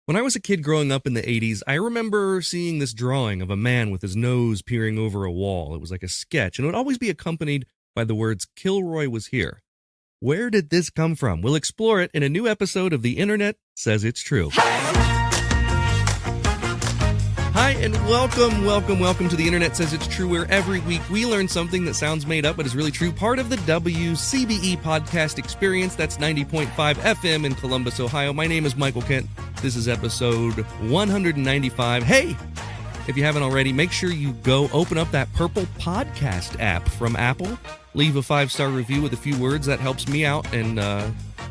When I was a kid growing up in the 80s, I remember seeing this drawing of a man with his nose peering over a wall. It was like a sketch, and it would always be accompanied by the words, "Kilroy was here." Where did this come from? We'll explore it in a new episode of The Internet Says It's True. Hi, and welcome to The Internet Says It's True, where every week we learn something that sounds made up but is really true. Part of the WCBE podcast experience. That's 90.5 FM in Columbus, Ohio. My name is Michael Kent. This is episode 195. Hey, if you haven't already, make sure you go open up that purple podcast app from Apple. Leave a 5-star review with a few words. That helps me out and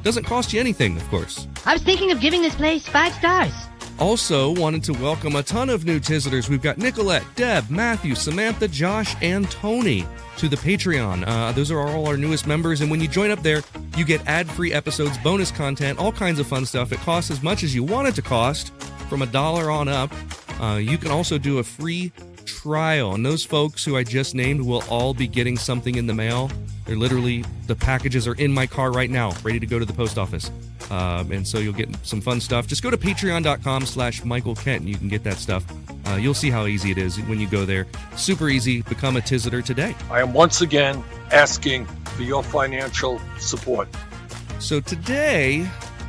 doesn't cost you anything, of course. I was thinking of giving this place 5 stars. Also, wanted to welcome a ton of new visitors. We've got Nicolette, Deb, Matthew, Samantha, Josh, and Tony to the Patreon. Those are all our newest members, and when you join up there, you get ad-free episodes, bonus content, all kinds of fun stuff. It costs as much as you want it to cost, from $1 on up. You can also do a free trial, and those folks who I just named will all be getting something in the mail. They're literally, the packages are in my car right now, ready to go to the post office. And so you'll get some fun stuff. Just go to patreon.com/Michael Kent and you can get that stuff. You'll see how easy it is when you go there. Super easy. Become a Tiziter today. I am once again asking for your financial support. So today,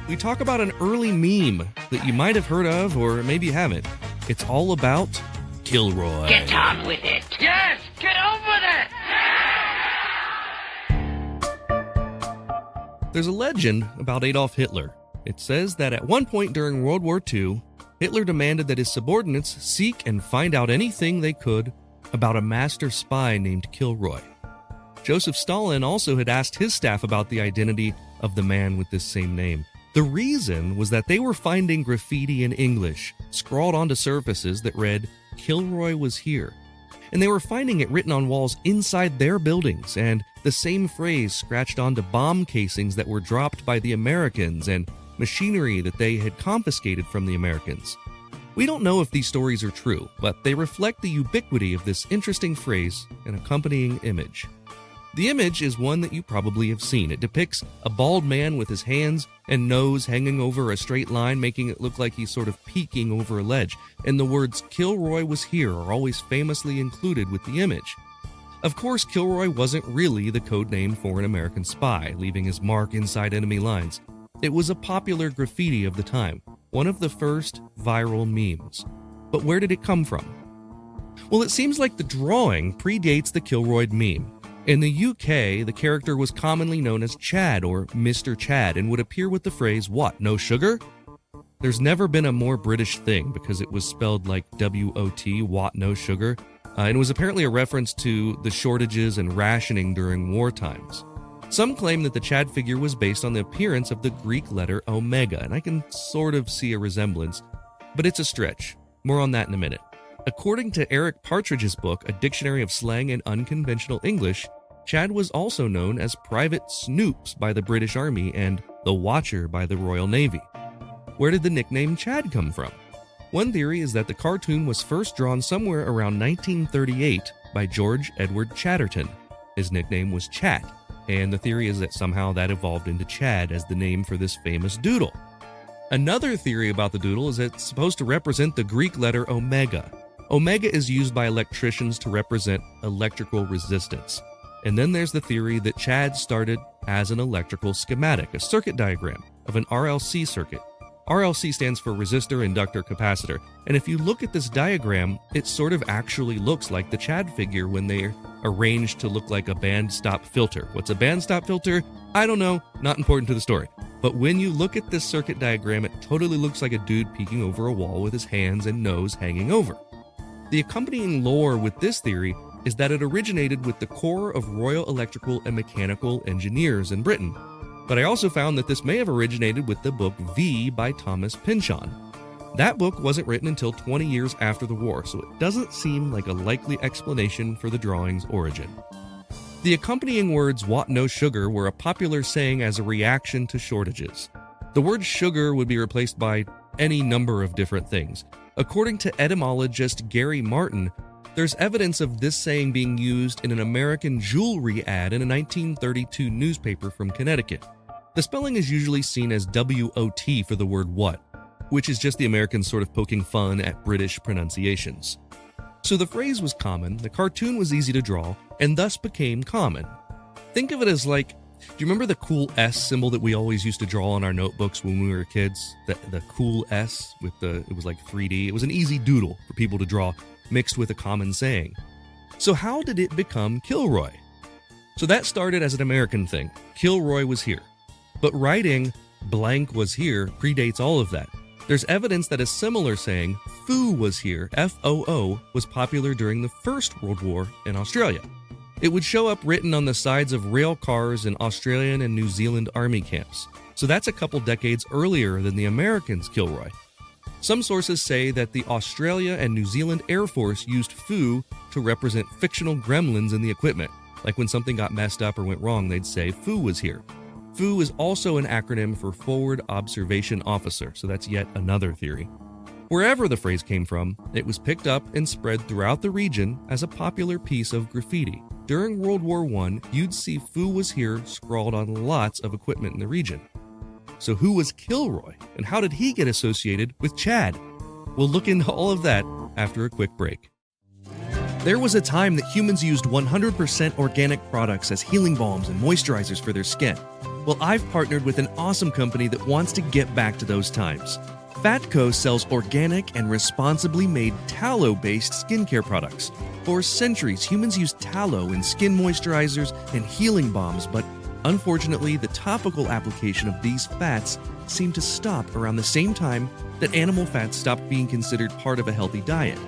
we talk about an early meme that you might have heard of, or maybe you haven't. It's all about Kilroy. Get on with it. Yes, get on with it! There's a legend about Adolf Hitler. It says that at one point during World War II, Hitler demanded that his subordinates seek and find out anything they could about a master spy named Kilroy. Joseph Stalin also had asked his staff about the identity of the man with this same name. The reason was that they were finding graffiti in English scrawled onto surfaces that read, "Kilroy was here." And they were finding it written on walls inside their buildings, and the same phrase scratched onto bomb casings that were dropped by the Americans and machinery that they had confiscated from the Americans. We don't know if these stories are true, but they reflect the ubiquity of this interesting phrase and accompanying image. The image is one that you probably have seen. It depicts a bald man with his hands and nose hanging over a straight line, making it look like he's sort of peeking over a ledge. And the words "Kilroy was here" are always famously included with the image. Of course, Kilroy wasn't really the code name for an American spy, leaving his mark inside enemy lines. It was a popular graffiti of the time, one of the first viral memes. But where did it come from? Well, it seems like the drawing predates the Kilroy meme. In the UK, the character was commonly known as Chad or Mr. Chad and would appear with the phrase, "What, no sugar?" There's never been a more British thing because it was spelled like W-O-T, "What, no sugar?" And it was apparently a reference to the shortages and rationing during war times. Some claim that the Chad figure was based on the appearance of the Greek letter omega, and I can sort of see a resemblance, but it's a stretch. More on that in a minute. According to Eric Partridge's book, A Dictionary of Slang and Unconventional English, Chad was also known as Private Snoops by the British Army and the Watcher by the Royal Navy. Where did the nickname Chad come from? One theory is that the cartoon was first drawn somewhere around 1938 by George Edward Chatterton. His nickname was Chat, and the theory is that somehow that evolved into Chad as the name for this famous doodle. Another theory about the doodle is that it's supposed to represent the Greek letter omega. Omega is used by electricians to represent electrical resistance. And then there's the theory that Chad started as an electrical schematic, a circuit diagram of an RLC circuit. RLC stands for resistor, inductor, capacitor. And if you look at this diagram, it sort of actually looks like the Chad figure when they're arranged to look like a band stop filter. What's a band stop filter? I don't know, not important to the story. But when you look at this circuit diagram, it totally looks like a dude peeking over a wall with his hands and nose hanging over. The accompanying lore with this theory is that it originated with the Corps of Royal Electrical and Mechanical Engineers in Britain. But I also found that this may have originated with the book V by Thomas Pynchon. That book wasn't written until 20 years after the war, so it doesn't seem like a likely explanation for the drawing's origin. The accompanying words "what, no sugar" were a popular saying as a reaction to shortages. The word sugar would be replaced by any number of different things. According to etymologist Gary Martin, there's evidence of this saying being used in an American jewelry ad in a 1932 newspaper from Connecticut. The spelling is usually seen as W-O-T for the word what. which is just the Americans sort of poking fun at British pronunciations. So the phrase was common, the cartoon was easy to draw, and thus became common. Think of it as like, do you remember the cool S symbol that we always used to draw on our notebooks when we were kids? The cool S it was like 3D. It was an easy doodle for people to draw, mixed with a common saying. So how did it become Kilroy? So that started as an American thing. Kilroy was here. But writing blank was here predates all of that. There's evidence that a similar saying, foo was here, F-O-O, was popular during the First World War in Australia. It would show up written on the sides of rail cars in Australian and New Zealand army camps. So that's a couple decades earlier than the Americans' Kilroy. Some sources say that the Australia and New Zealand Air Force used foo to represent fictional gremlins in the equipment. Like when something got messed up or went wrong, they'd say foo was here. Foo is also an acronym for Forward Observation Officer, so that's yet another theory. Wherever the phrase came from, it was picked up and spread throughout the region as a popular piece of graffiti. During World War I, you'd see foo was here scrawled on lots of equipment in the region. So who was Kilroy, and how did he get associated with Chad? We'll look into all of that after a quick break. There was a time that humans used 100% organic products as healing balms and moisturizers for their skin. Well, I've partnered with an awesome company that wants to get back to those times. Fatco sells organic and responsibly made tallow-based skincare products. For centuries, humans used tallow in skin moisturizers and healing balms, but unfortunately, the topical application of these fats seemed to stop around the same time that animal fats stopped being considered part of a healthy diet.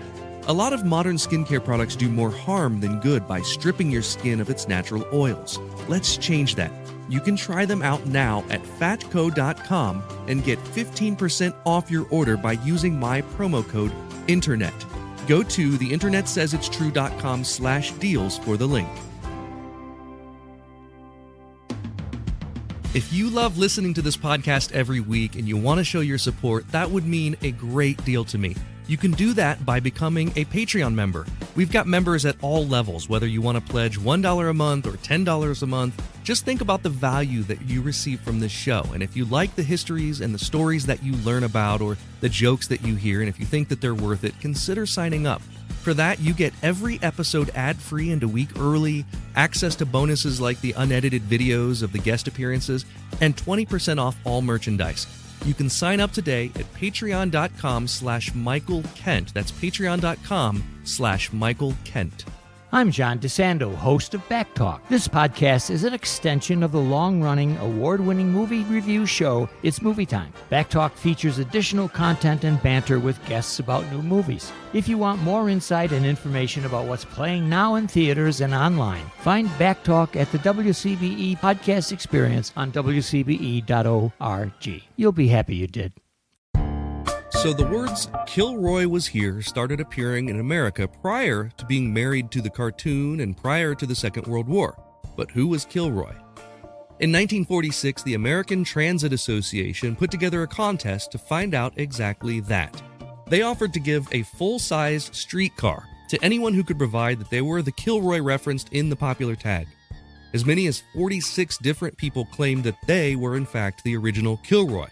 A lot of modern skincare products do more harm than good by stripping your skin of its natural oils. Let's change that. You can try them out now at fatco.com and get 15% off your order by using my promo code INTERNET. Go to theinternetsaysitstrue.com/deals for the link. If you love listening to this podcast every week and you want to show your support, that would mean a great deal to me. You can do that by becoming a Patreon member. We've got members at all levels, whether you want to pledge $1 a month or $10 a month. Just think about the value that you receive from this show. And if you like the histories and the stories that you learn about or the jokes that you hear, and if you think that they're worth it, consider signing up. For that, you get every episode ad-free and a week early, access to bonuses like the unedited videos of the guest appearances, and 20% off all merchandise. You can sign up today at patreon.com/Michael Kent. That's patreon.com/Michael Kent. I'm John DeSando, host of Back Talk. This podcast is an extension of the long-running, award-winning movie review show, It's Movie Time. Back Talk features additional content and banter with guests about new movies. If you want more insight and information about what's playing now in theaters and online, find Back Talk at the WCBE Podcast Experience on WCBE.org. You'll be happy you did. So the words Kilroy was here started appearing in America prior to being married to the cartoon and prior to the Second World War. But who was Kilroy? In 1946, the American Transit Association put together a contest to find out exactly that. They offered to give a full-size streetcar to anyone who could provide that they were the Kilroy referenced in the popular tag. As many as 46 different people claimed that they were in fact the original Kilroy.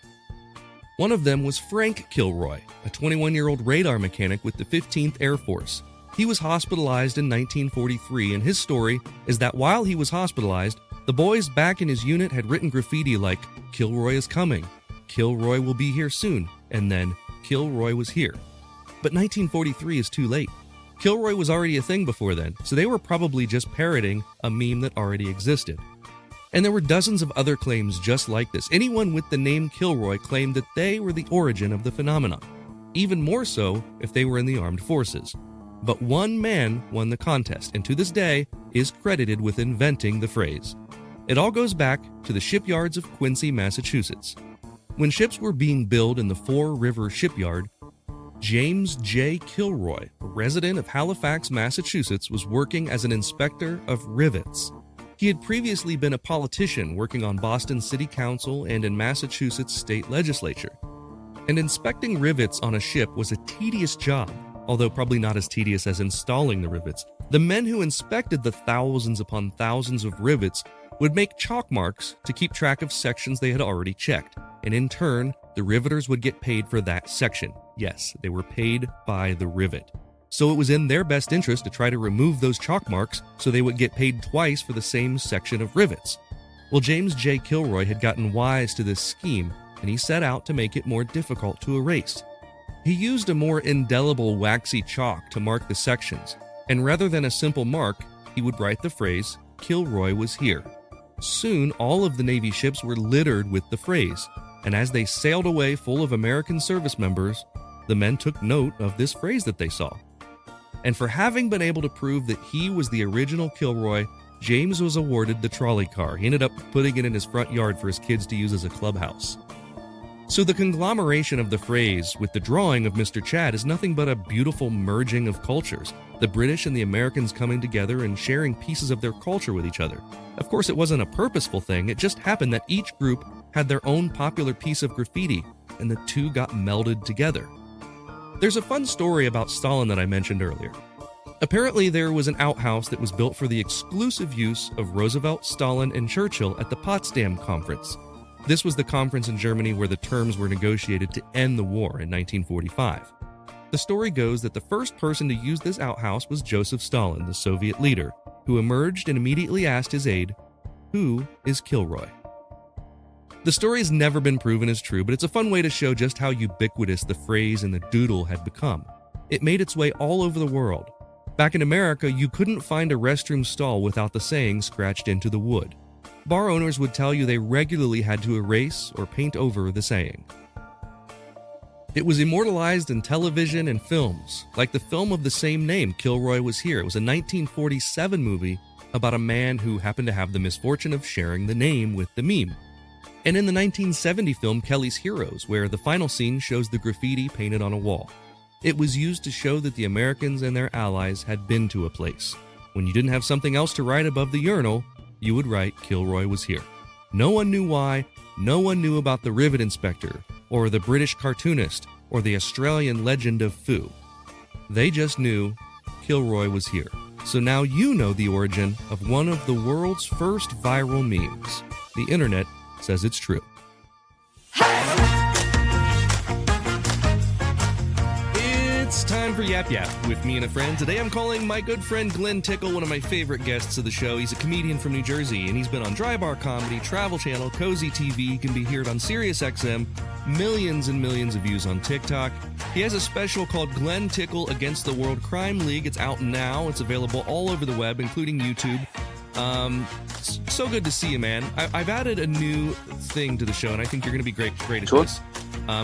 One of them was Frank Kilroy, a 21-year-old radar mechanic with the 15th Air Force. He was hospitalized in 1943, and his story is that while he was hospitalized, the boys back in his unit had written graffiti like, "Kilroy is coming," "Kilroy will be here soon," and then, "Kilroy was here." But 1943 is too late. Kilroy was already a thing before then, so they were probably just parroting a meme that already existed. And there were dozens of other claims just like this. Anyone with the name Kilroy claimed that they were the origin of the phenomenon. Even more so if they were in the armed forces. But one man won the contest, and to this day is credited with inventing the phrase. It all goes back to the shipyards of Quincy, Massachusetts. When ships were being built in the Fore River shipyard, James J. Kilroy, a resident of Halifax, Massachusetts, was working as an inspector of rivets. He had previously been a politician working on Boston City Council and in Massachusetts state legislature. And inspecting rivets on a ship was a tedious job, although probably not as tedious as installing the rivets. The men who inspected the thousands upon thousands of rivets would make chalk marks to keep track of sections they had already checked. and in turn, the riveters would get paid for that section. Yes, they were paid by the rivet. So it was in their best interest to try to remove those chalk marks so they would get paid twice for the same section of rivets. Well, James J. Kilroy had gotten wise to this scheme, and he set out to make it more difficult to erase. He used a more indelible waxy chalk to mark the sections, and rather than a simple mark, he would write the phrase, "Kilroy was here." Soon, all of the Navy ships were littered with the phrase, and as they sailed away full of American service members, the men took note of this phrase that they saw. And for having been able to prove that he was the original Kilroy, James was awarded the trolley car. He ended up putting it in his front yard for his kids to use as a clubhouse. So the conglomeration of the phrase with the drawing of Mr. Chad is nothing but a beautiful merging of cultures, the British and the Americans coming together and sharing pieces of their culture with each other. Of course, it wasn't a purposeful thing, it just happened that each group had their own popular piece of graffiti, and the two got melded together. There's a fun story about Stalin that I mentioned earlier. Apparently, there was an outhouse that was built for the exclusive use of Roosevelt, Stalin, and Churchill at the Potsdam Conference. This was the conference in Germany where the terms were negotiated to end the war in 1945. The story goes that the first person to use this outhouse was Joseph Stalin, the Soviet leader, who emerged and immediately asked his aide, "Who is Kilroy?" The story has never been proven as true, but it's a fun way to show just how ubiquitous the phrase and the doodle had become. It made its way all over the world. Back in America, you couldn't find a restroom stall without the saying scratched into the wood. Bar owners would tell you they regularly had to erase or paint over the saying. It was immortalized in television and films, like the film of the same name, Kilroy Was Here. It was a 1947 movie about a man who happened to have the misfortune of sharing the name with the meme. And in the 1970 film Kelly's Heroes, where the final scene shows the graffiti painted on a wall. It was used to show that the Americans and their allies had been to a place. When you didn't have something else to write above the urinal, you would write Kilroy was here. No one knew why, no one knew about the rivet inspector, or the British cartoonist, or the Australian legend of Foo. They just knew Kilroy was here. So now you know the origin of one of the world's first viral memes. The internet says it's true. It's time for Yap Yap with me and a friend. Today I'm calling my good friend Glenn Tickle, one of my favorite guests of the show. He's a comedian from New Jersey, and he's been on Dry Bar Comedy, Travel Channel, Cozy TV. He can be heard on Sirius XM, millions and millions of views on TikTok. He has a special called Glenn Tickle Against the World Crime League. It's out now. It's available all over the web, including YouTube. So good to see you, man. I've added a new thing to the show, and I think you're going to be great at this.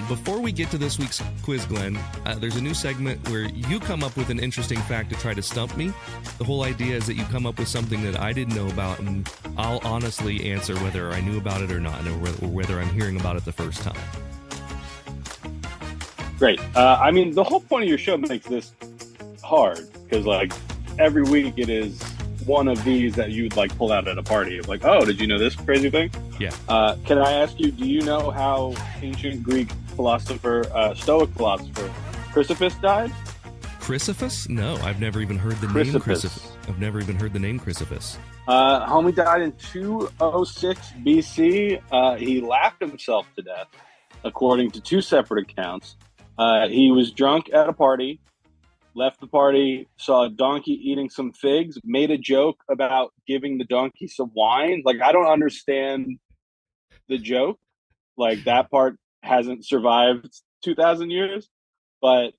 Before we get to this week's quiz, Glenn, there's a new segment where you come up with an interesting fact to try to stump me. The whole idea is that you come up with something that I didn't know about, and I'll honestly answer whether I knew about it or not, or whether I'm hearing about it the first time. Great. I mean, the whole point of your show makes this hard, because, like, every week it is one of these that you'd, like, pull out at a party. Like, oh, did you know this crazy thing? Yeah. Can I ask you, do you know how ancient Greek philosopher, Stoic philosopher, Chrysippus died? Chrysippus? No, I've never even heard the name Chrysippus. I've never even heard the name Chrysippus. Homie died in 206 BC. He laughed himself to death, according to two separate accounts. He was drunk at a party, left the party, saw a donkey eating some figs, made a joke about giving the donkey some wine. Like, I don't understand the joke. Like, that part hasn't survived 2,000 years. But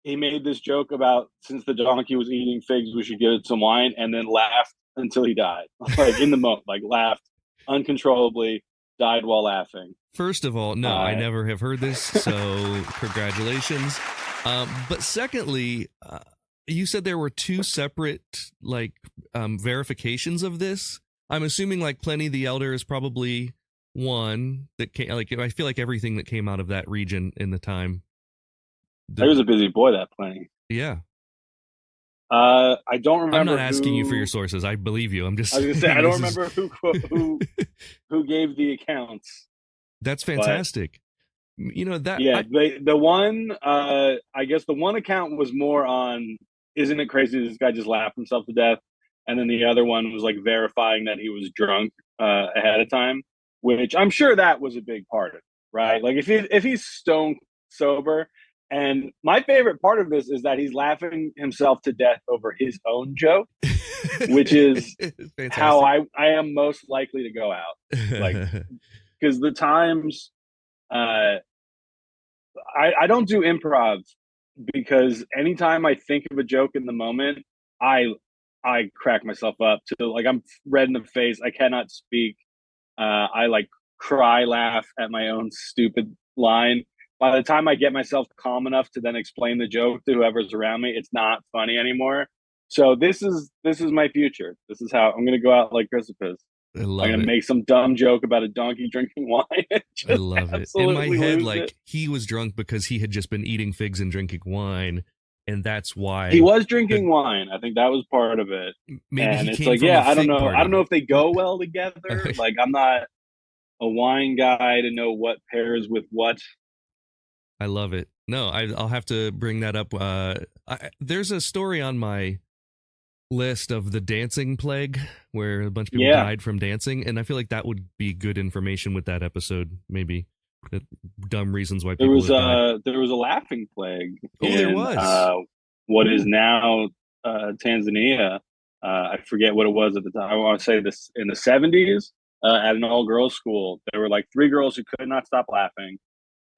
he made this joke about, since the donkey was eating figs, we should give it some wine, and then laughed until he died. Like, in the moment, like, laughed uncontrollably, died while laughing. First of all, no, I never have heard this, so congratulations. But secondly, you said there were two separate, like, verifications of this. I'm assuming, like, Pliny the Elder is probably one that came, like, I feel like everything that came out of that region in the time. He was a busy boy, that Pliny. Yeah. I don't remember. I'm not asking you for your sources. I believe you. I'm just. I was gonna say I don't remember who gave the accounts. That's fantastic. You know that. Yeah, the one. I guess the one account was more on. Isn't it crazy? This guy just laughed himself to death, and then the other one was, like, verifying that he was drunk ahead of time, which I'm sure that was a big part of it, right? Like if he's stone sober. And my favorite part of this is that he's laughing himself to death over his own joke, which is how I am most likely to go out. Like, because the times I don't do improv because anytime I think of a joke in the moment, I crack myself up to like I'm red in the face. I cannot speak. I like cry laugh at my own stupid line. By the time I get myself calm enough to then explain the joke to whoever's around me, it's not funny anymore. So this is my future. This is how I'm going to go out like Chrysippus. I'm going to make some dumb joke about a donkey drinking wine. I love it. In my head, like he was drunk because he had just been eating figs and drinking wine, and that's why he was drinking wine. I think that was part of it. Maybe and he it's came like, from yeah, a I don't fig know. party. I don't know if they go well together. Like I'm not a wine guy to know what pairs with what. I love it. No, I'll have to bring that up. There's a story on my list of the dancing plague where a bunch of people died from dancing, and I feel like that would be good information with that episode. Maybe the dumb reasons why people there was a laughing plague. There was what is now Tanzania. I forget what it was at the time. I want to say this in the 70s at an all-girls school. There were like 3 girls who could not stop laughing.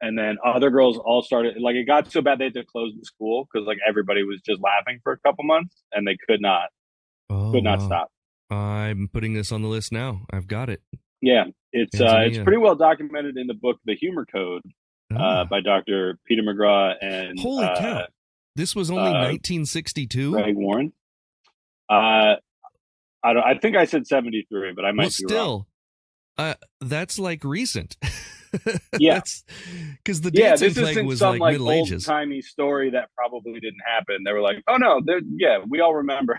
And then other girls all started, like, it got so bad they had to close the school because, like, everybody was just laughing for a couple months and they could not stop. I'm putting this on the list now. I've got it. Yeah, it's pretty well documented in the book, The Humor Code, by Dr. Peter McGraw and holy cow, this was only 1962. Greg Warren. I think I said 73, but I might be wrong. That's like recent. Yeah, because the dancing plague was some, like Middle Ages. Old-timey story that probably didn't happen. They were like, oh no, we all remember.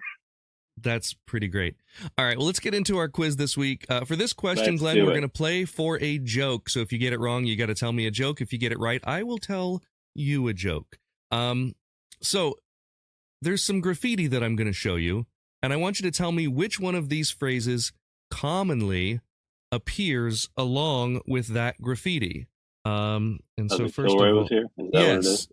That's pretty great. All right, well, let's get into our quiz this week. For this question, Glenn, we're going to play for a joke. So if you get it wrong, you got to tell me a joke. If you get it right, I will tell you a joke. So there's some graffiti that I'm going to show you, and I want you to tell me which one of these phrases commonly appears along with that graffiti. And so first Kilroy of all, was here? Is that what it is?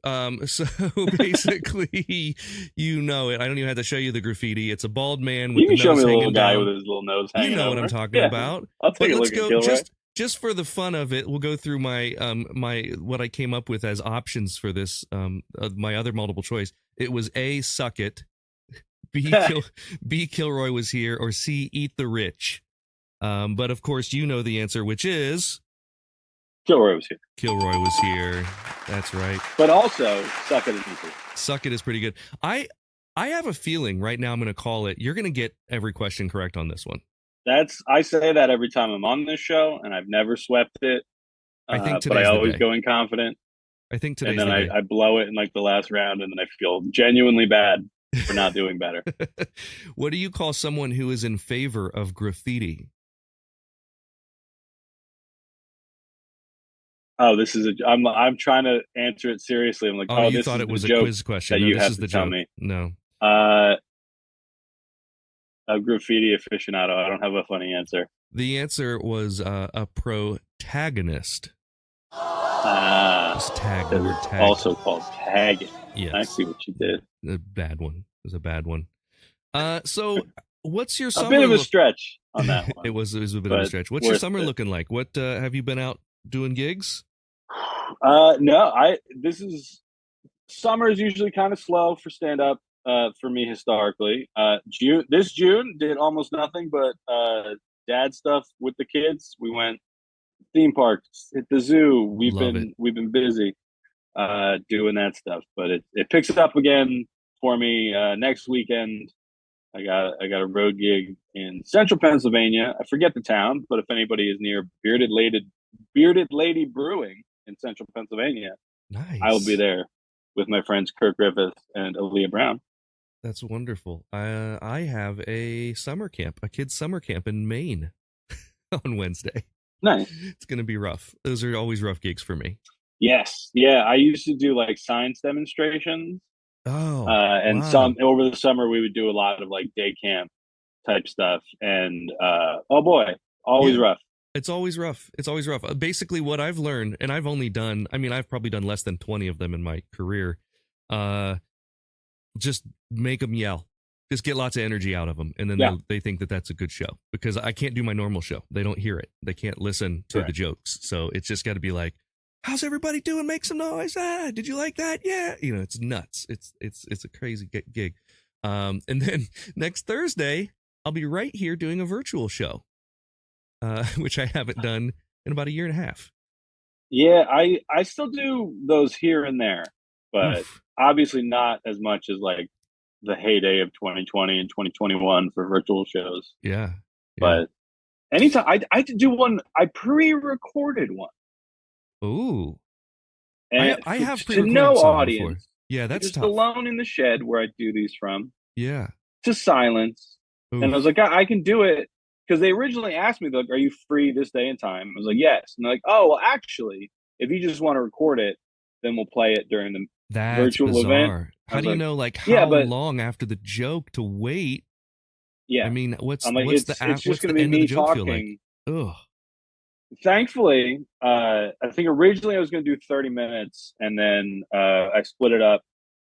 So basically, you know it. I don't even have to show you the graffiti. It's a bald man with you can the show nose me a hanging little guy down. with his little nose hanging You know over. what I'm talking about. I'll take a look at Kilroy. Just for the fun of it, we'll go through my what I came up with as options for this. My other multiple choice. It was A, suck it. B, Kilroy was here, or C, eat the rich. But of course, you know the answer, which is Kilroy was here. Kilroy was here. That's right. But also, suck it is easy. Suck it is pretty good. I have a feeling right now I'm going to call it. You're going to get every question correct on this one. I say that every time I'm on this show, and I've never swept it. I think but I always go in confident. I think today's and then I blow it in like the last round, and then I feel genuinely bad for not doing better. What do you call someone who is in favor of graffiti? Oh, I'm trying to answer it seriously. I'm like, you this thought is it was the a joke quiz question. that No, you this have is to the tell joke. me. No. A graffiti aficionado. I don't have a funny answer. The answer was a protagonist. Tag. Also called tagging. Yes. I see what you did. A bad one. It was a bad one. So what's your summer? A bit of a stretch on that one. It was a bit of a stretch. What's your summer looking like? What have you been out doing gigs? No, summer is usually kind of slow for stand up for me historically. This June did almost nothing but dad stuff with the kids. We went theme parks, hit the zoo. We've been busy doing that stuff, but it picks up again for me next weekend. I got a road gig in central Pennsylvania. I forget the town, but if anybody is near Bearded Lady Brewing in central Pennsylvania, nice. I will be there with my friends Kirk Griffith and Aaliyah Brown. That's wonderful. I have a kid's summer camp in Maine on Wednesday. Nice. It's going to be rough. Those are always rough gigs for me. Yes. Yeah. I used to do like science demonstrations. And some over the summer we would do a lot of like day camp type stuff. And oh boy, always rough. It's always rough. It's always rough. Basically, what I've learned, and I've only done, I mean, I've probably done less than 20 of them in my career. Just make them yell. Just get lots of energy out of them. And then they think that that's a good show, because I can't do my normal show. They don't hear it. They can't listen to the jokes. So it's just got to be like, how's everybody doing? Make some noise. Ah, did you like that? Yeah. You know, it's nuts. It's a crazy gig. And then next Thursday, I'll be right here doing a virtual show, which I haven't done in about a year and a half. Yeah, I still do those here and there, but obviously not as much as like the heyday of 2020 and 2021 for virtual shows. Yeah. But anytime I did do one, I pre-recorded one. Ooh. And I have to pre-recorded no some audience. before. Yeah, that's just tough. alone in the shed where I do these from. Yeah. To silence. Oof. And I was like, I can do it. Because they originally asked me, like, are you free this day and time? I was like, yes. And they're like, oh, well, actually, if you just want to record it, then we'll play it during the virtual bizarre. event. How do you know, like, how long after the joke to wait? Yeah. I mean, what's like, the it's just going to be me talking. Ugh. Thankfully, I think originally I was going to do 30 minutes, and then I split it up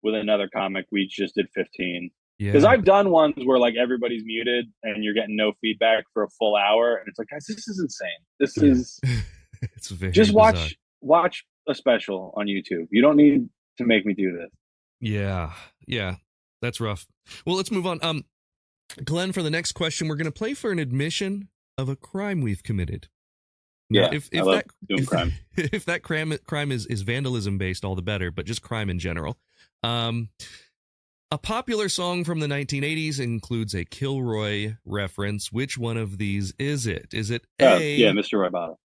with another comic. We each just did 15. Because I've done ones where like everybody's muted and you're getting no feedback for a full hour, and it's like, guys, this is insane. This is it's very just bizarre. watch a special on YouTube. You don't need to make me do this. Yeah, that's rough. Well, let's move on. Glenn, for the next question, we're going to play for an admission of a crime we've committed. Now, if crime. If that crime is vandalism based, all the better, but just crime in general. A popular song from the 1980s includes a Kilroy reference. Which one of these is it? Is it A? Yeah, Mr. Roboto.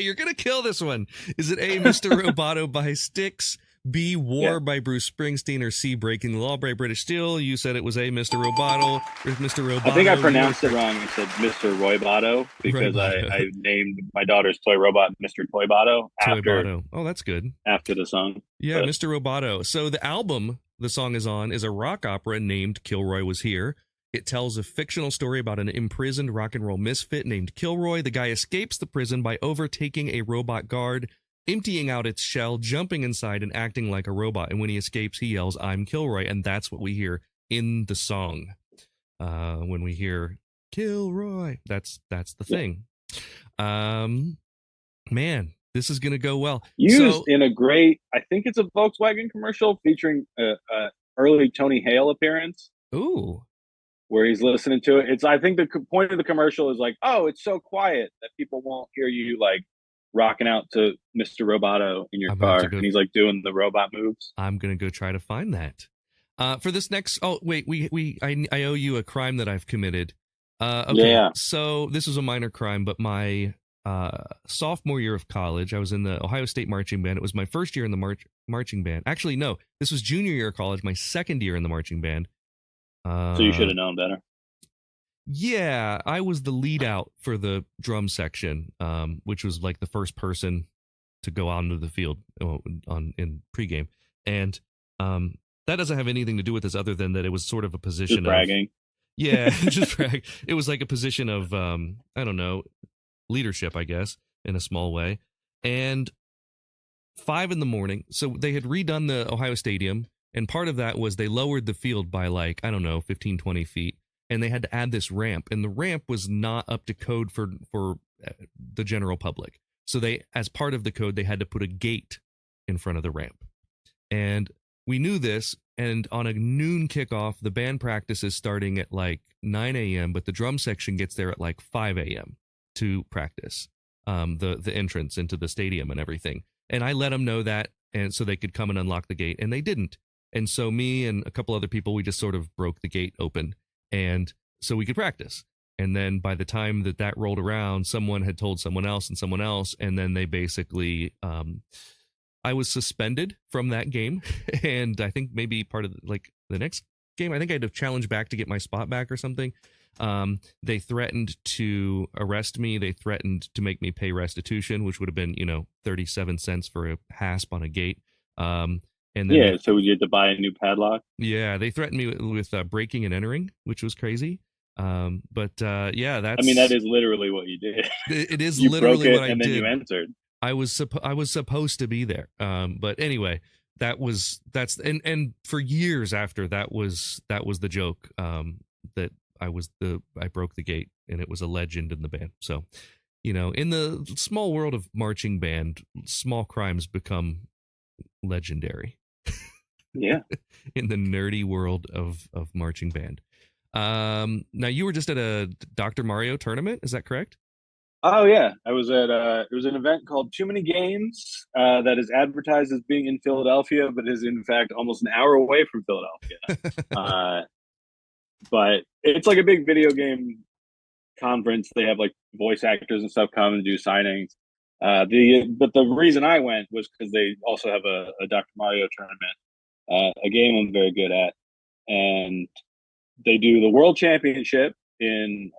You're going to kill this one. Is it A, Mr. Roboto by Styx, B, War by Bruce Springsteen, or C, Breaking the Law by British Steel? You said it was A, Mr. Roboto. Or Mr. Roboto. I think I pronounced it wrong. I said Mr. Roboto because I named my daughter's toy robot Mr. Toyboto after. Oh, that's good. After the song. Yeah, Mr. Roboto. So the album the song is on is a rock opera named Kilroy Was Here. It tells a fictional story about an imprisoned rock and roll misfit named Kilroy. The guy escapes the prison by overtaking a robot guard, emptying out its shell, jumping inside, and acting like a robot. And when he escapes, he yells, "I'm Kilroy." And that's what we hear in the song. When we hear Kilroy, that's the thing. Man, this is going to go well. Used in a great, I think it's a Volkswagen commercial featuring early Tony Hale appearance. Ooh. Where he's listening to it. I think the point of the commercial is like, oh, it's so quiet that people won't hear you like rocking out to Mr. Roboto in your car. And he's like doing the robot moves. I'm going to go try to find that. For this next, I owe you a crime that I've committed. Okay, yeah. So this was a minor crime, but my sophomore year of college, I was in the Ohio State marching band. It was my first year in the marching band. Actually, no, this was junior year of college, my second year in the marching band. So you should have known better. Yeah, I was the lead out for the drum section, which was like the first person to go out into the field in pregame. And that doesn't have anything to do with this other than that it was sort of a position just bragging. Just brag. It was like a position of, I don't know, leadership, I guess, in a small way. And 5 a.m, so they had redone the Ohio Stadium. And part of that was they lowered the field by like, I don't know, 15, 20 feet. And they had to add this ramp. And the ramp was not up to code for the general public. So they, as part of the code, they had to put a gate in front of the ramp. And we knew this. And on a noon kickoff, the band practice is starting at like 9 a.m. But the drum section gets there at like 5 a.m. to practice the entrance into the stadium and everything. And I let them know that, and so they could come and unlock the gate. And they didn't. And so me and a couple other people, we just sort of broke the gate open, and so we could practice. And then by the time that rolled around, someone had told someone else, and then they basically, I was suspended from that game. And I think maybe part of like the next game, I think I had to challenge back to get my spot back or something. They threatened to arrest me. They threatened to make me pay restitution, which would have been, 37 cents for a hasp on a gate. And then so we had to buy a new padlock. Yeah, they threatened me with breaking and entering, which was crazy. Yeah, I mean, that is literally what you did. it is You broke literally it what I and then did. you entered. I was supposed to be there. But anyway, that's and for years after that was the joke. That I broke the gate and it was a legend in the band. So, in the small world of marching band, small crimes become legendary. Yeah. In the nerdy world of marching band. Now you were just at a Dr. Mario tournament, is that correct? Oh yeah, I was at it was an event called Too Many Games that is advertised as being in Philadelphia, but is in fact almost an hour away from Philadelphia. But it's like a big video game conference. They have like voice actors and stuff come and do signings. But the reason I went was because they also have a Dr. Mario tournament, a game I'm very good at, and they do the World Championship in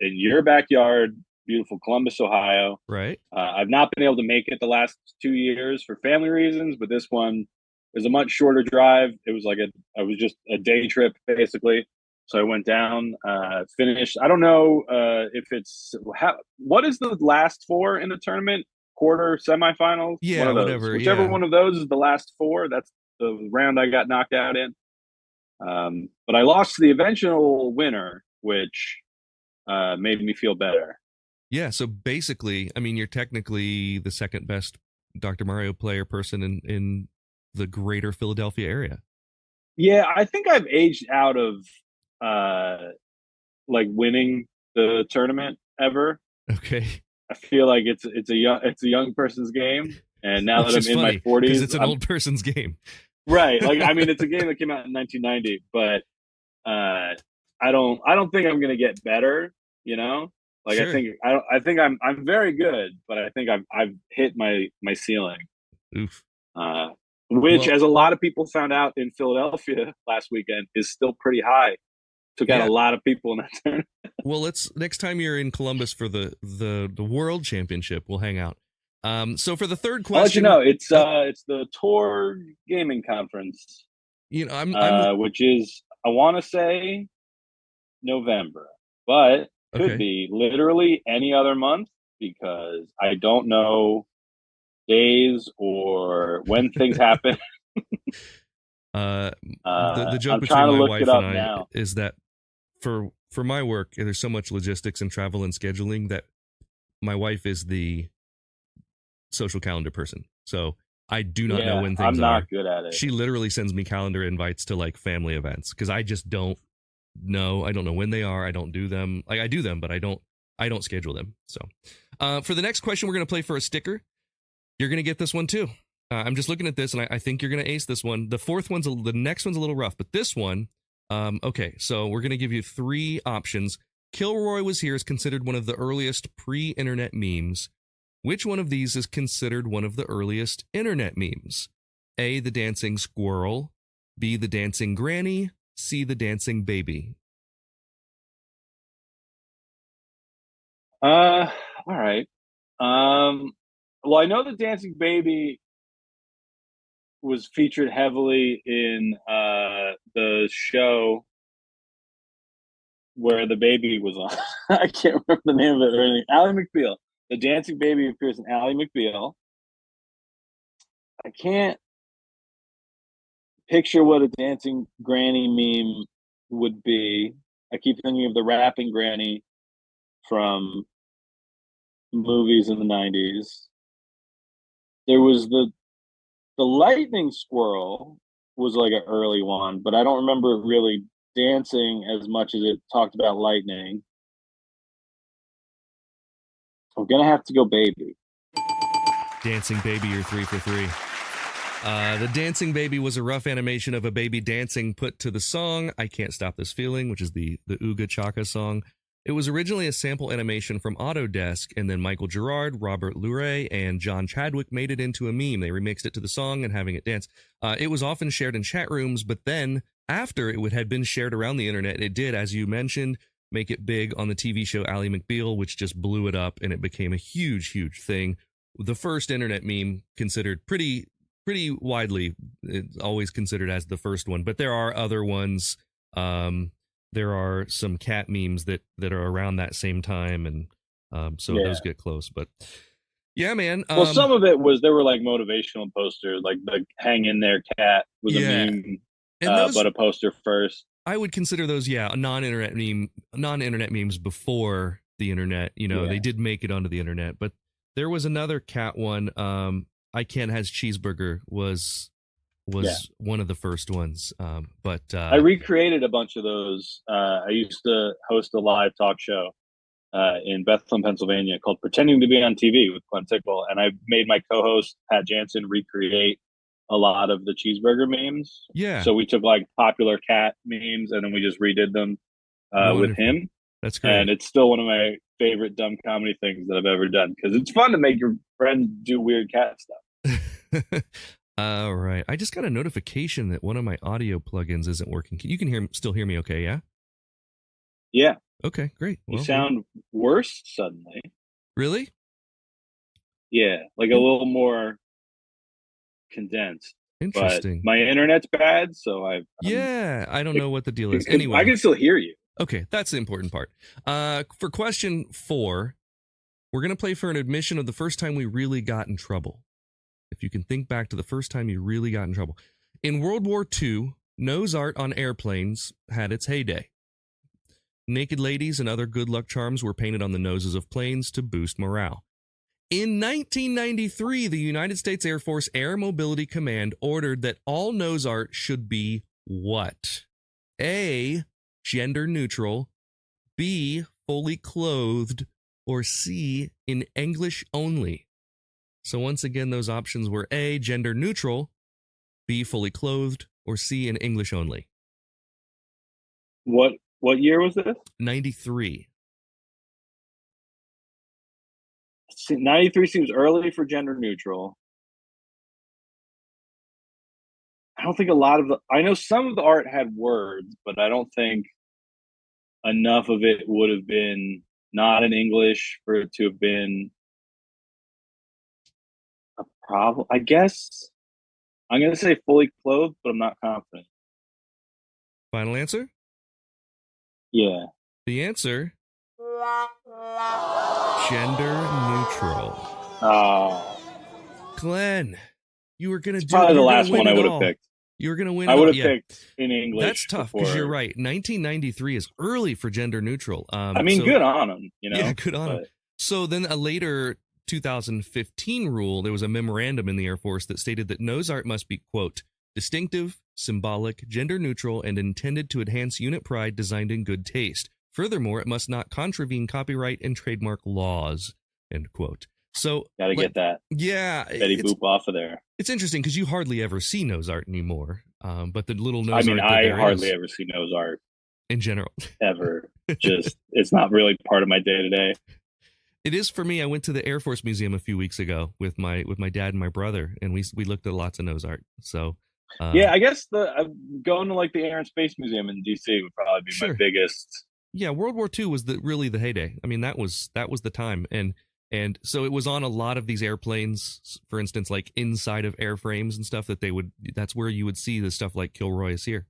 your backyard, beautiful Columbus, Ohio. Right. I've not been able to make it the last 2 years for family reasons, but this one is a much shorter drive. It was I was just a day trip basically. So I went down, finished. I don't know if what is the last four in the tournament? Quarter, semifinals? Yeah, one of those. whatever. Whichever Yeah. one of those is the last four. That's the round I got knocked out in. But I lost to the eventual winner, which made me feel better. Yeah, so basically, I mean, you're technically the second best Dr. Mario player person in the greater Philadelphia area. Yeah, I think I've aged out of winning the tournament ever. Okay. I feel like it's a young person's game, and now Which that is I'm in funny, my 40s, because it's an old person's game. Right. Like, I mean, it's a game that came out in 1990, but I don't think I'm gonna get better. Like Sure. I think I'm very good, but I think I've hit my ceiling. Oof. Which, as a lot of people found out in Philadelphia last weekend, is still pretty high. Took out a lot of people in that tournament. Well, next time you're in Columbus for the World Championship, we'll hang out. So for the third question, I'll let you know it's the Tour Gaming Conference. I'm which is, I want to say, November, but could be literally any other month because I don't know days or when things happen. The joke I'm between trying to my look wife it up and I now. is that for my work, there's so much logistics and travel and scheduling that my wife is the social calendar person. So I do not know when things are. I'm not good at it. She literally sends me calendar invites to like family events because I just don't know. I don't know when they are. I don't do them. Like I do them, but I don't schedule them. So for the next question, we're going to play for a sticker. You're going to get this one too. I'm just looking at this and I think you're going to ace this one. The next one's a little rough, but this one, okay. So we're going to give you three options. Kilroy Was Here is considered one of the earliest pre-internet memes. Which one of these is considered one of the earliest internet memes? A, the dancing squirrel. B, the dancing granny. C, the dancing baby. All right. Well, I know the dancing baby was featured heavily in the show where the baby was on. I can't remember the name of it or anything. Ally McBeal. The dancing baby appears in Ally McBeal. I can't picture what a dancing granny meme would be. I keep thinking of the rapping granny from movies in the 90s. There was the lightning squirrel was like an early one, but I don't remember it really dancing as much as it talked about lightning. I'm gonna have to go baby. Dancing baby, you're 3 for 3. The dancing baby was a rough animation of a baby dancing put to the song I Can't Stop This Feeling, which is the Ooga Chaka song. It was originally a sample animation from Autodesk, and then Michael Gerard, Robert Luray, and John Chadwick made it into a meme. They remixed it to the song and having it dance. It was often shared in chat rooms, but then after it had been shared around the internet, it did, as you mentioned, make it big on the TV show Ally McBeal, which just blew it up, and it became a huge, huge thing. The first internet meme considered pretty widely, it's always considered as the first one, but there are other ones. there are some cat memes that are around that same time, and so those get close. But yeah, man. Well, some of it was there were like motivational posters, like the "Hang in there, cat" was a meme, and those, but a poster first. I would consider those, non-internet memes before the internet. They did make it onto the internet, but there was another cat one. I Can't Has Cheeseburger was one of the first ones. But I recreated a bunch of those. I used to host a live talk show in Bethlehem, Pennsylvania, called "Pretending to Be on TV" with Glenn Tickle, and I made my co-host Pat Jansen recreate a lot of the cheeseburger memes. Yeah. So we took like popular cat memes and then we just redid them with him. That's great. And it's still one of my favorite dumb comedy things that I've ever done, because it's fun to make your friends do weird cat stuff. All right. I just got a notification that one of my audio plugins isn't working. You can still hear me okay, yeah? Yeah. Okay, great. You sound worse suddenly. Really? Yeah, like a little more condensed. Interesting. But my internet's bad, so I don't know what the deal is. Anyway, I can still hear you. Okay, that's the important part. For question 4, we're going to play for an admission of the first time we really got in trouble. If you can think back to the first time you really got in trouble. In World War II, nose art on airplanes had its heyday. Naked ladies and other good luck charms were painted on the noses of planes to boost morale. In 1993, the United States Air Force Air Mobility Command ordered that all nose art should be what? A, gender neutral, B, fully clothed, or C, in English only. So once again, those options were A, gender neutral, B, fully clothed, or C, in English only. What year was this? 93. 93 seems early for gender neutral. I don't think I know some of the art had words, but I don't think enough of it would have been not in English for it to have been a problem. I guess I'm going to say fully clothed, but I'm not confident. Final answer? Yeah. The answer? Gender neutral. Oh. Glenn, you were going to do probably the last one I would have picked. You were going to win. I would have picked in English. That's tough because you're right. 1993 is early for gender neutral. Good on them. Yeah, good on them. So then a later 2015 rule, there was a memorandum in the Air Force that stated that nose art must be, quote, distinctive, symbolic, gender neutral, and intended to enhance unit pride, designed in good taste. Furthermore, it must not contravene copyright and trademark laws, end quote. So gotta get that. Yeah. Betty Boop off of there. It's interesting because you hardly ever see nose art anymore. But the little nose art. I hardly ever see nose art. In general. Ever. Just, it's not really part of my day to day. It is for me. I went to the Air Force Museum a few weeks ago with my dad and my brother, and we looked at lots of nose art. So yeah, I guess going to like the Air and Space Museum in DC would probably be my biggest. Yeah, World War II was really the heyday. I mean, that was the time, and so it was on a lot of these airplanes. For instance, like inside of airframes and stuff that's where you would see the stuff like Kilroy is here.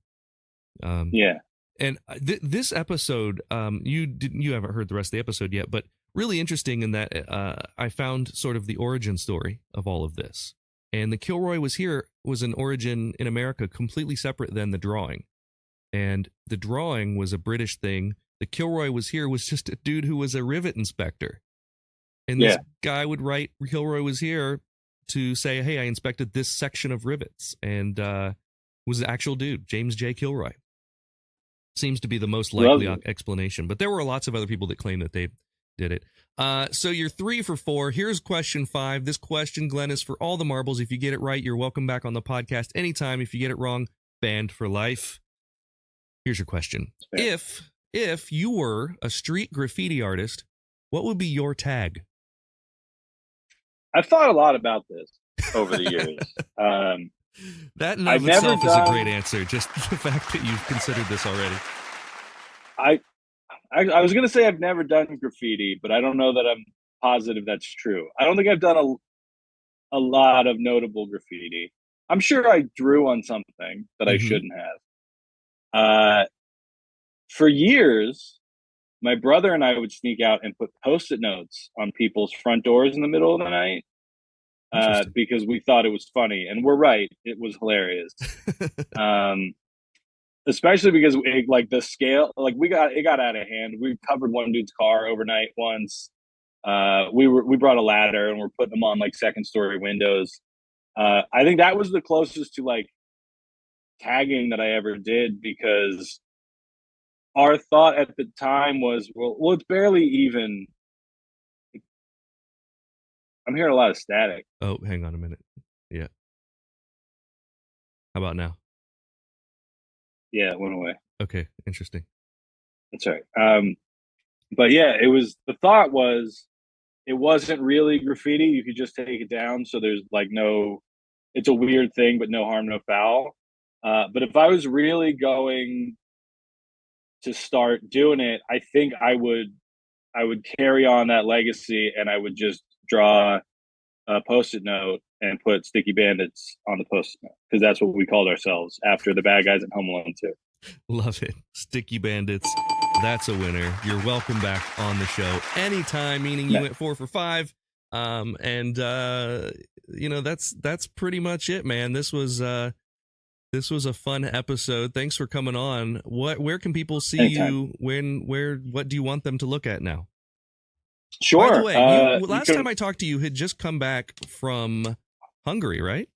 Yeah. And this episode, you haven't heard the rest of the episode yet, but really interesting in that I found sort of the origin story of all of this. And the Kilroy was here was an origin in America completely separate than the drawing. And the drawing was a British thing. The Kilroy was here was just a dude who was a rivet inspector. And this guy would write Kilroy was here to say, hey, I inspected this section of rivets. And was an actual dude, James J. Kilroy. Seems to be the most likely explanation. But there were lots of other people that claim that they did it. So you're 3 for 4. Here's question 5. This question, Glenn, is for all the marbles. If you get it right, you're welcome back on the podcast anytime. If you get it wrong, banned for life. Here's your question. If you were a street graffiti artist, what would be your tag? I've thought a lot about this over the years. That in of itself is a great answer. Just the fact that you've considered this already. I was going to say I've never done graffiti, but I don't know that I'm positive that's true. I don't think I've done a lot of notable graffiti. I'm sure I drew on something that I shouldn't have. for years, my brother and I would sneak out and put Post-it notes on people's front doors in the middle of the night because we thought it was funny. And we're right. It was hilarious. Especially because the scale, it got out of hand. We covered one dude's car overnight once. We brought a ladder and we're putting them on like second story windows. I think that was the closest to like tagging that I ever did, because our thought at the time was, well, it's barely even. I'm hearing a lot of static. Oh, hang on a minute. Yeah. How about now? Yeah, it went away. Okay, interesting. That's right. But yeah, the thought was, it wasn't really graffiti. You could just take it down. So there's like it's a weird thing, but no harm, no foul. But if I was really going to start doing it, I think I would carry on that legacy, and I would just draw a Post-it note and put Sticky Bandits on the Post-it note, because that's what we called ourselves after the bad guys in Home Alone 2. Love it. Sticky Bandits. That's a winner. You're welcome back on the show anytime, meaning you went 4 for 5. That's pretty much it, man. This was a fun episode. Thanks for coming on. Where can people see you? What do you want them to look at now? Sure. By the way, last time I talked to you, had just come back from Hungary, right?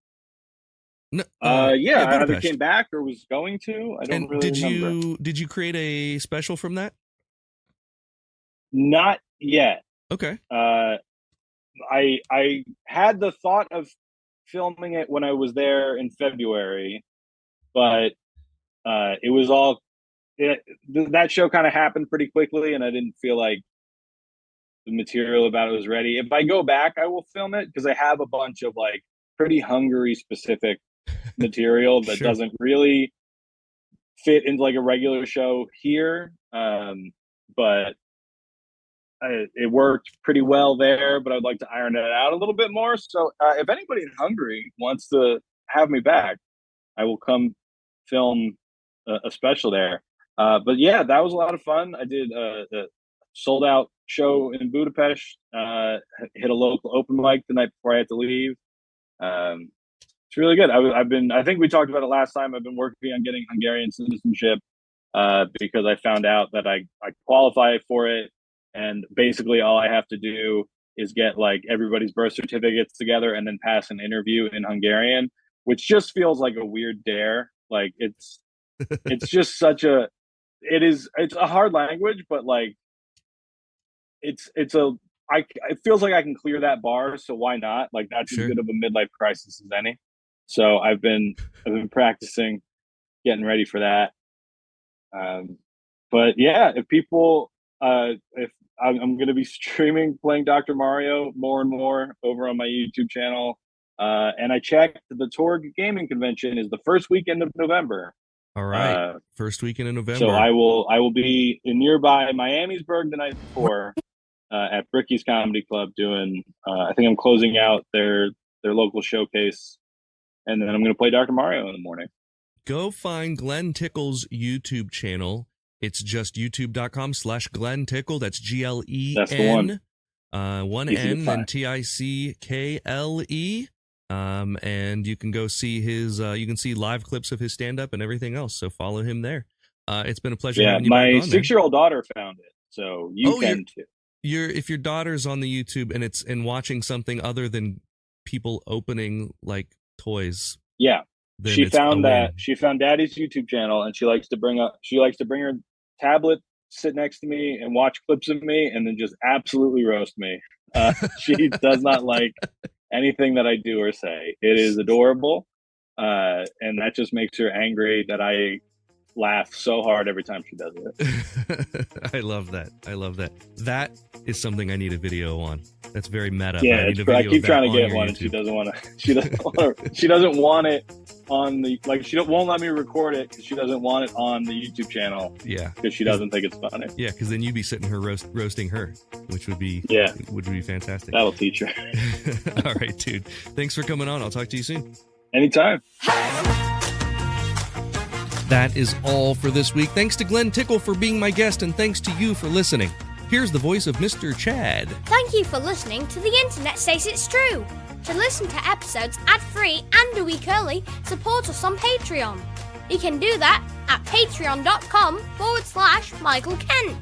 No, I either Budapest. came back or was going to. I don't really remember. Did you create a special from that? Not yet. Okay. I had the thought of filming it when I was there in February, but it was all that show kind of happened pretty quickly, and I didn't feel like the material about it was ready. If I go back, I will film it, because I have a bunch of like pretty Hungary specific material that Sure. doesn't really fit into like a regular show here. But it worked pretty well there, but I'd like to iron it out a little bit more. So if anybody in Hungary wants to have me back, I will come film a special there. But yeah, that was a lot of fun. I did a sold out show in Budapest, hit a local open mic the night before I had to leave. It's really good. I think we talked about it last time. I've been working on getting Hungarian citizenship because I found out that I qualify for it, and basically all I have to do is get like everybody's birth certificates together and then pass an interview in Hungarian, which just feels like a weird dare. Like it's just it's a hard language, but like it feels like I can clear that bar, so why not? Like that's Sure. as good of a midlife crisis as any. So I've been practicing, getting ready for that. But yeah, if people, if I'm going to be streaming playing Dr. Mario more and more over on my YouTube channel, and I checked, the Torg Gaming Convention is the first weekend of November. All right. First weekend in November. So I will be in nearby Miamisburg the night before at Bricky's Comedy Club doing. I think I'm closing out their local showcase, and then I'm going to play Dr. Mario in the morning. Go find Glenn Tickle's YouTube channel. It's just youtube.com/Glenn Tickle. That's GLEN. That's the one. One Easy to N and find. TICKLE. And you can go see his, you can see live clips of his stand-up and everything else. So follow him there. It's been a pleasure Yeah, having you my back on, man. 6-year-old daughter found it, so you can too. If your daughter's on the YouTube and it's watching something other than people opening like toys. Yeah, then she it's a found that. win. She found Daddy's YouTube channel, and she likes to bring her tablet, sit next to me, and watch clips of me, and then just absolutely roast me. She does not like anything that I do or say. It is adorable, and that just makes her angry that I laugh so hard every time she does it. I love that. That is something I need a video on. That's very meta. Yeah, I keep trying to get one, and she doesn't want to. She doesn't want it on the won't let me record it because she doesn't want it on the YouTube channel. Yeah, because she doesn't think it's funny. Yeah, because then you'd be sitting her roasting her, which would be fantastic. That'll teach her. All right, dude. Thanks for coming on. I'll talk to you soon. Anytime. That is all for this week. Thanks to Glenn Tickle for being my guest, and thanks to you for listening. Here's the voice of Mr. Chad. Thank you for listening to The Internet Says It's True. To listen to episodes ad-free and a week early, support us on Patreon. You can do that at patreon.com/Michael Kent.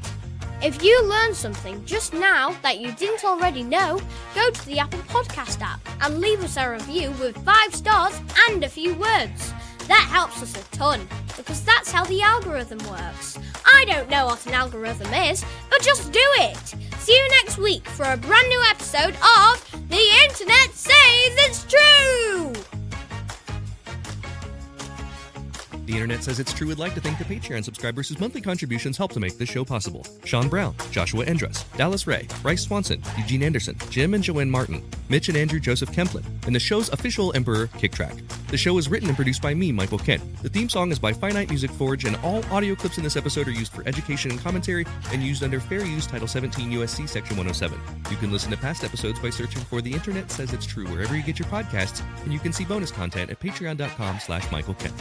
If you learned something just now that you didn't already know, go to the Apple Podcast app and leave us a review with 5 stars and a few words. That helps us a ton, because that's how the algorithm works. I don't know what an algorithm is, but just do it. See you next week for a brand new episode of The Internet Says It's True! The Internet Says It's True would like to thank the Patreon subscribers whose monthly contributions help to make this show possible. Sean Brown, Joshua Endres, Dallas Ray, Bryce Swanson, Eugene Anderson, Jim and Joanne Martin, Mitch and Andrew Joseph Kemplin, and the show's official Emperor, Kick Track. The show is written and produced by me, Michael Kent. The theme song is by Finite Music Forge, and all audio clips in this episode are used for education and commentary and used under Fair Use Title 17 U.S.C. Section 107. You can listen to past episodes by searching for The Internet Says It's True wherever you get your podcasts, and you can see bonus content at patreon.com/Michael Kent.